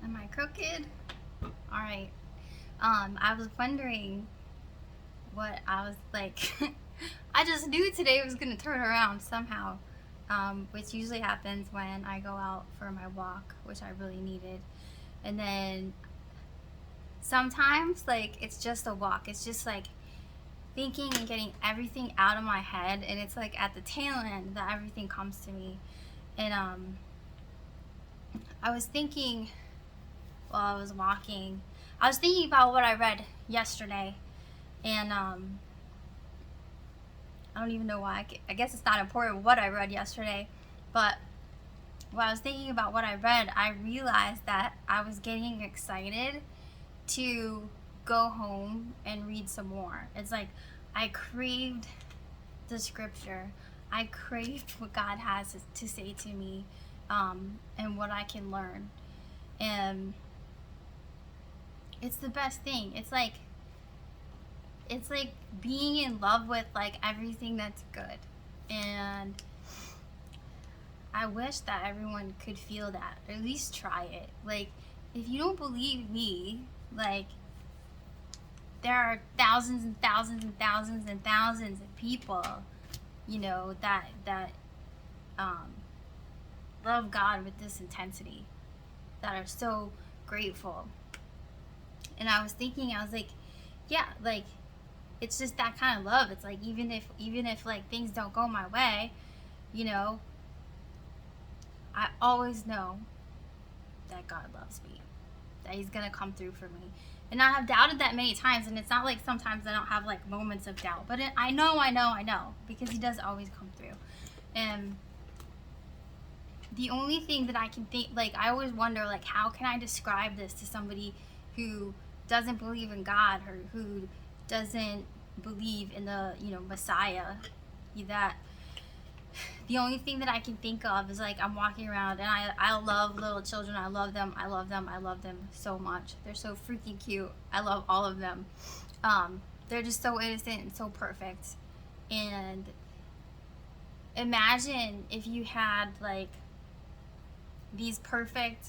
Am I crooked? All right. I was wondering what I was like. I just knew today was gonna turn around somehow, which usually happens when I go out for my walk, which I really needed. And then sometimes, like, it's just a walk. It's just like thinking and getting everything out of my head, and it's like at the tail end that everything comes to me. And I was thinking while I was walking, I was thinking about what I read yesterday, and I don't even know why. I guess it's not important what I read yesterday, but while I was thinking about what I read, I realized that I was getting excited to go home and read some more. It's like I craved the scripture. I craved what God has to say to me, and what I can learn. And it's the best thing. It's like being in love with like everything that's good. And I wish that everyone could feel that, or at least try it. Like, if you don't believe me, like, there are thousands and thousands and thousands and thousands of people, that um, love God with this intensity, that are so grateful. And I was thinking, I was like, yeah, like, it's just that kind of love. It's like even if like things don't go my way, you know, I always know that God loves me, that He's gonna come through for me. And I have doubted that many times, and it's not like sometimes I don't have like moments of doubt, but I know, because He does always come through. And the only thing that I can think, like, I always wonder, like, how can I describe this to somebody who doesn't believe in God, or who doesn't believe in the Messiah, that the only thing that I can think of is like I'm walking around, and I love little children. I love them. I love them. I love them so much. They're so freaking cute. I love all of them. They're just so innocent and so perfect. And imagine if you had like these perfect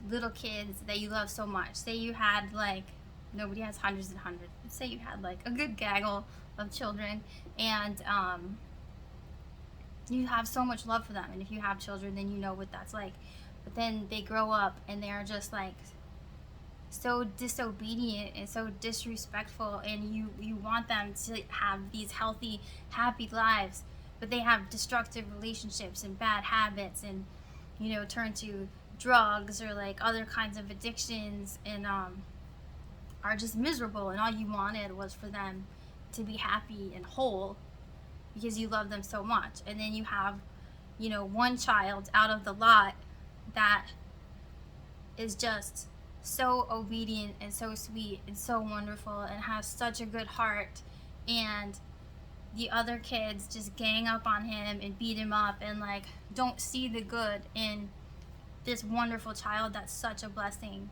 little kids that you love so much. Say you had like, nobody has hundreds and hundreds. Say you had like a good gaggle of children, and you have so much love for them. And if you have children, then you know what that's like. But then they grow up and they are just like so disobedient and so disrespectful, and you want them to have these healthy, happy lives, but they have destructive relationships and bad habits, and turn to drugs or like other kinds of addictions, and are just miserable, and all you wanted was for them to be happy and whole because you love them so much. And then you have one child out of the lot that is just so obedient and so sweet and so wonderful and has such a good heart, and the other kids just gang up on him and beat him up and like don't see the good in this wonderful child that's such a blessing.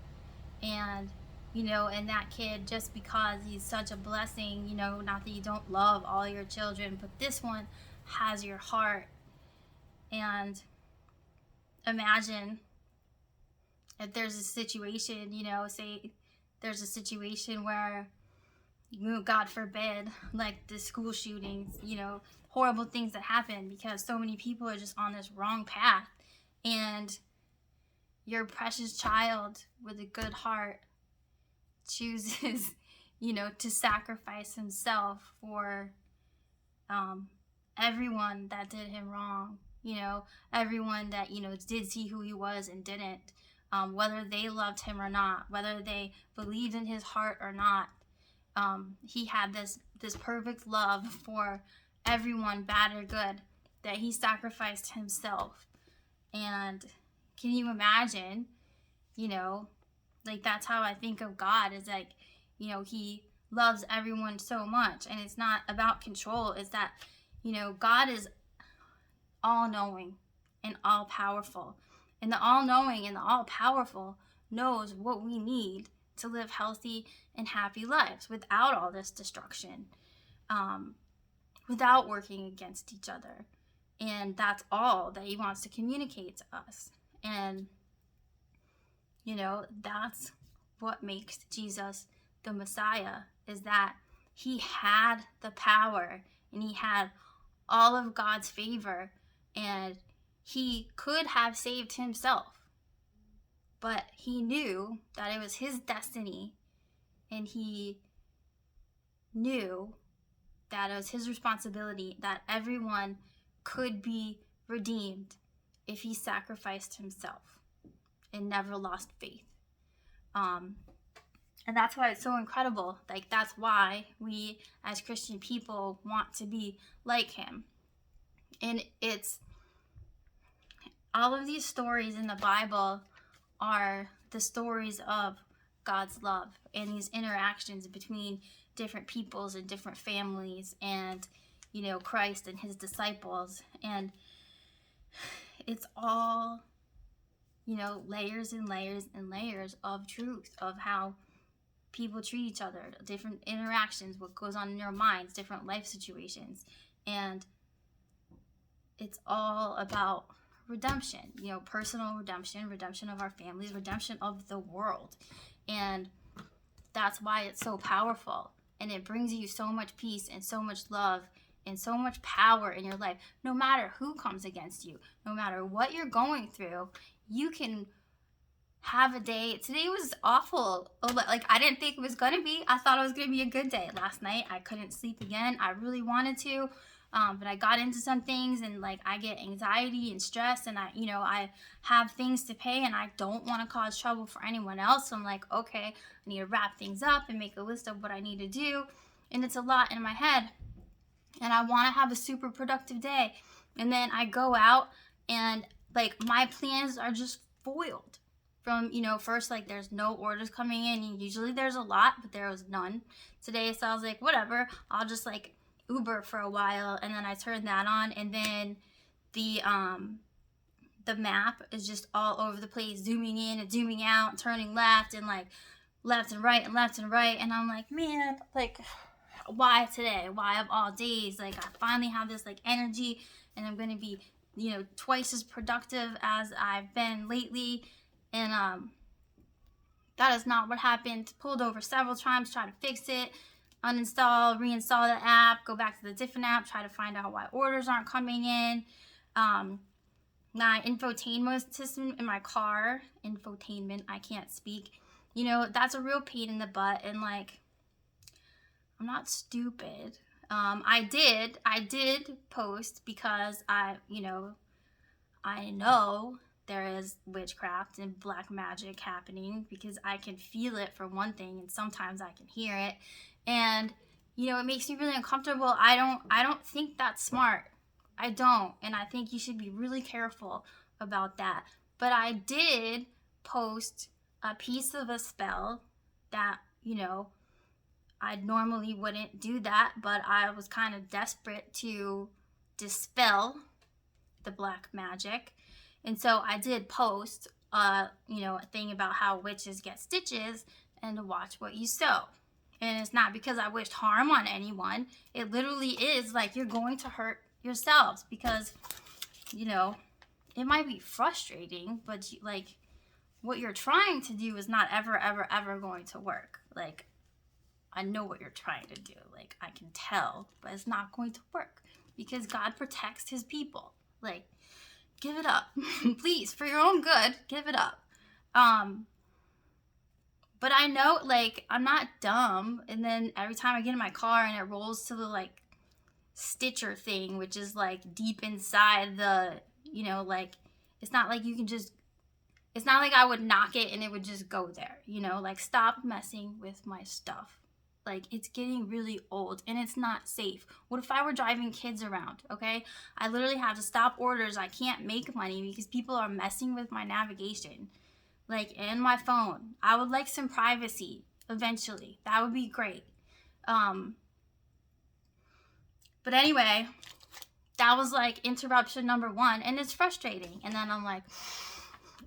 And and that kid, just because he's such a blessing, not that you don't love all your children, but this one has your heart. And imagine if there's a situation, say there's a situation where, God forbid, like the school shootings, horrible things that happen because so many people are just on this wrong path, and your precious child with a good heart chooses, to sacrifice himself for everyone that did him wrong, everyone that, did see who he was and didn't, whether they loved him or not, whether they believed in his heart or not. He had this perfect love for everyone, bad or good, that he sacrificed himself. And can you imagine, you know, like that's how I think of God, is like, he loves everyone so much, and it's not about control. It's that, God is all knowing and all powerful, and the all knowing and the all powerful knows what we need to live healthy and happy lives without all this destruction, um, without working against each other. And that's all that he wants to communicate to us. And You know, that's what makes Jesus the Messiah, is that he had the power and he had all of God's favor, and he could have saved himself, but he knew that it was his destiny, and he knew that it was his responsibility, that everyone could be redeemed if he sacrificed himself and never lost faith. And that's why it's so incredible. Like, that's why we as Christian people want to be like him. And it's all of these stories in the Bible are the stories of God's love and these interactions between different peoples and different families and, you know, Christ and his disciples. And it's all, you know, layers and layers and layers of truth of how people treat each other, different interactions, what goes on in their minds, different life situations. And it's all about redemption, you know, personal redemption, redemption of our families, redemption of the world. And that's why it's so powerful. And it brings you so much peace and so much love and so much power in your life. No matter who comes against you, no matter what you're going through, you can have a day. Today was awful. Like, I didn't think it was going to be. I thought it was going to be a good day. Last night, I couldn't sleep again. I really wanted to. But I got into some things, and like, I get anxiety and stress, and I have things to pay, and I don't want to cause trouble for anyone else. So I'm like, okay, I need to wrap things up and make a list of what I need to do. And it's a lot in my head, and I want to have a super productive day. And then I go out, and like, my plans are just foiled from, first, like, there's no orders coming in, and usually there's a lot, but there was none today. So I was like, whatever, I'll just like Uber for a while. And then I turned that on, and then the map is just all over the place, zooming in and zooming out and turning left and like left and right and left and right. And I'm like, man, like, why today? Why of all days? Like, I finally have this like energy, and I'm gonna be, twice as productive as I've been lately. And that is not what happened. Pulled over several times, tried to fix it, uninstall, reinstall the app, go back to the different app, try to find out why orders aren't coming in. My infotainment system in my car, I can't speak, that's a real pain in the butt. And like, I'm not stupid. I did post because I know there is witchcraft and black magic happening, because I can feel it for one thing, and sometimes I can hear it. And, it makes me really uncomfortable. I don't think that's smart. I don't. And I think you should be really careful about that. But I did post a piece of a spell that, I normally wouldn't do that, but I was kind of desperate to dispel the black magic. And so I did post, a thing about how witches get stitches and to watch what you sow. And it's not because I wished harm on anyone. It literally is like, you're going to hurt yourselves, because, it might be frustrating, but like, what you're trying to do is not ever, ever, ever going to work. Like, I know what you're trying to do. Like, I can tell, but it's not going to work, because God protects his people. Like, give it up. Please, for your own good, give it up. But I know, like, I'm not dumb. And then every time I get in my car and it rolls to the, like, Stitcher thing, which is, like, deep inside the, like, it's not like you can just, it's not like I would knock it and it would just go there, like, stop messing with my stuff. Like, it's getting really old, and it's not safe. What if I were driving kids around, okay? I literally have to stop orders. I can't make money because people are messing with my navigation, like, and my phone. I would like some privacy eventually. That would be great. But anyway, that was, like, interruption number one, and it's frustrating. And then I'm like,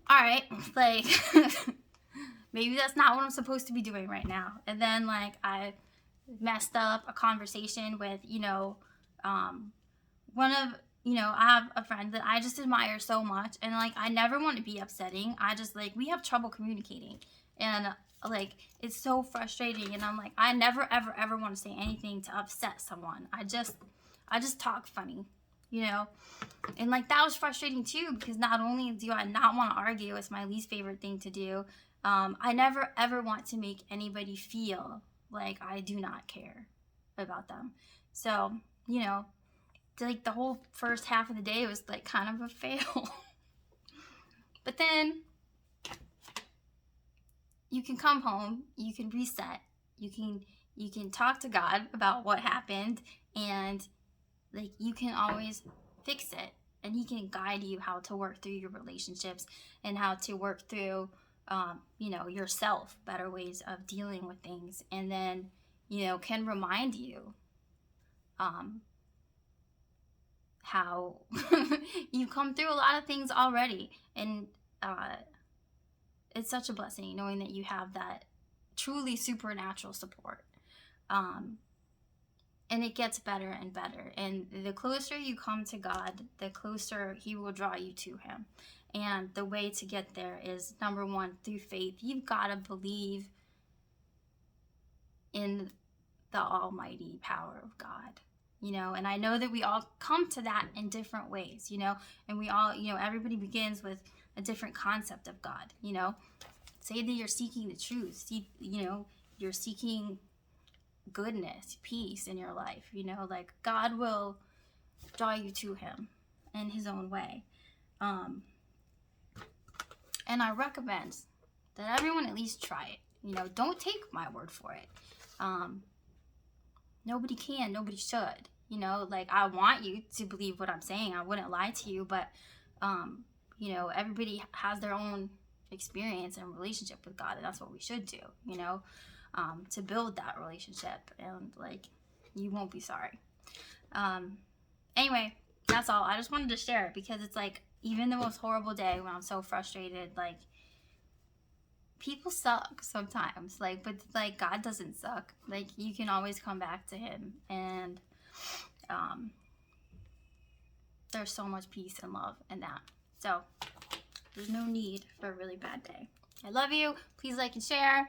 all right, like, maybe that's not what I'm supposed to be doing right now. And then, like, I messed up a conversation with, one of, you know, I have a friend that I just admire so much, and like I never want to be upsetting. I just like we have trouble communicating, and like it's so frustrating. And I'm like I never ever want to say anything to upset someone. I just talk funny, you know, and like that was frustrating too because not only do I not want to argue, it's my least favorite thing to do. I never ever want to make anybody feel like I do not care about them. So you know, like the whole first half of the day was like kind of a fail. But then you can come home, you can reset, you can talk to God about what happened, and like you can always fix it, and he can guide you how to work through your relationships and how to work through you know, yourself, better ways of dealing with things, and then you know can remind you um, how you've come through a lot of things already, and it's such a blessing knowing that you have that truly supernatural support. um, and it gets better and better, and the closer you come to God, the closer he will draw you to him. And the way to get there is, number one, through faith. You've got to believe in the almighty power of God, you know. And I know that we all come to that in different ways, you know, and we all, you know, everybody begins with a different concept of God, you know. Say that you're seeking the truth, you know, you're seeking goodness, peace in your life, you know, like God will draw you to him in his own way. And I recommend that everyone at least try it. You know, don't take my word for it. Nobody can, nobody should. You know, like I want you to believe what I'm saying. I wouldn't lie to you, but you know, everybody has their own experience and relationship with God, and that's what we should do, you know, to build that relationship, and like you won't be sorry. Anyway, that's all. I just wanted to share it because it's like even the most horrible day when I'm so frustrated, like people suck sometimes, like, but like God doesn't suck. Like you can always come back to him, and there's so much peace and love in that. So there's no need for a really bad day. I love you. Please like and share.